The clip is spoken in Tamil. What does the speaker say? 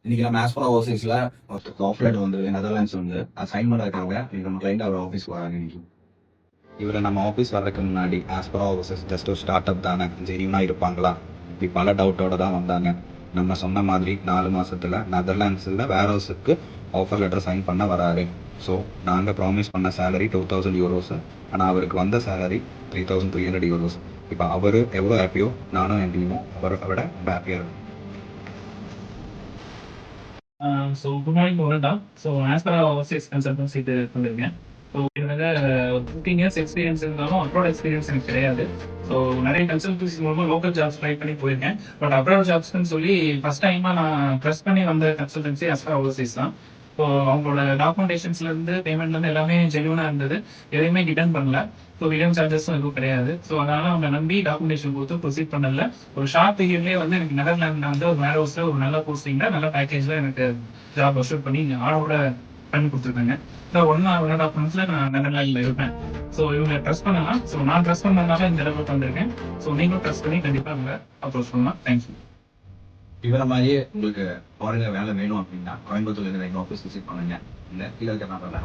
இன்னைக்கு நம்ம ஆஸ்பரா ஓவர்சீஸ்ல ஒரு ஆஃப் லெட்டர் வந்து நெதர்லாண்ட்ஸ் வந்து சைன் பண்ண இருக்காங்க. நம்ம கிளைண்ட் அவர் ஆஃபீஸ் வராங்க இன்னைக்கு. இவரை நம்ம ஆஃபீஸ் வர்றதுக்கு முன்னாடி ஆஸ்பரா ஓவர்சீஸ் ஜஸ்ட் ஒரு ஸ்டார்ட் அப் தானே, ஜெனியூனாக இருப்பாங்களா, இப்படி பல டவுட்டோட தான் வந்தாங்க. நம்ம சொன்ன மாதிரி 4 மாசத்துல நெதர்லாண்ட்ஸில் வேர் ஹவுஸுக்கு ஆஃபர் லெட்டர் சைன் பண்ண வராரு. ஸோ நாங்கள் ப்ராமிஸ் பண்ண சேலரி 2000 யூரோஸ், ஆனால் அவருக்கு வந்த சேலரி 3300 யூரோஸ். இப்போ அவர் எவ்வளோ ஹாப்பியோ நானும் என் டீமும் அவரை விட ஹாப்பியாக இருக்கும். குட் மார்னிங் வரண்டா. ஆஸ் பர் ஓவர்சீஸ் கன்சல்டன்சி இது பண்ணிருக்கேன். கிட்டத்தட்ட ஒரு 15 இயர்ஸ் எக்ஸ்பீரியன்ஸ் இருந்தாலும் அப்ராட் எக்ஸ்பீரியன்ஸ் எனக்கு கிடையாது. நிறைய கன்சல்டன்சி மூலமா லோக்கல் ஜாப்ஸ் ட்ரை பண்ணி போயிருக்கேன். பட் அப்ராட் ஜாப்ஸ்ன்னு சொல்லி ஃபர்ஸ்ட் டைமா நான் ட்ரஸ்ட் பண்ணி வந்த கன்சல்டன்சி ஆஸ் பர் ஓவர்சீஸ் தான். அவங்களோட டாக்குமெண்டேஷன்ஸ்ல இருந்து பேமெண்ட்ல இருந்து எல்லாமே ஜென்யூனா இருந்தது. எதையுமே டிடன் பண்ணல. வில்லியம் சார்ஜஸும் எதுவும் கிடையாது. அதனால அவங்க நம்பி டாக்குமெண்டேஷன் கொடுத்து ப்ரொசீட் பண்ணல. ஒரு ஷார்ட் பீரியட்லேயே வந்து எனக்கு நெதர்லாண்ட்ல வந்து ஒரு வேர் ஹவுஸ்ல ஒரு நல்ல போஸ்டிங்ல நல்ல பேக்கேஜ்ல எனக்கு ஜாப் அஷ்யூர் பண்ணி ஆளோட பண்ணி கொடுத்துருக்காங்க. 1.5 மந்த்ஸ்ல நான் நெதர்லாண்ட்ல இருப்பேன். இவங்க ட்ரஸ்ட் பண்ணலாம். நான் ட்ரஸ்ட் பண்ணதுனால இந்த லெவலுக்கு வந்திருக்கேன். நீங்களும் ட்ரஸ்ட் பண்ணி கண்டிப்பா அவங்க அப்ரோச் பண்ணலாம். தேங்க்யூ. இவர மாதிரியே உங்களுக்கு ஃபாரின்ல வேலை வேணும் அப்படின்னா கோயம்புத்தூர்ல இருந்து எங்க ஆஃபீஸ் விசிட் பண்ணுங்க. இல்லை கீழே இருக்க நம்பர்ல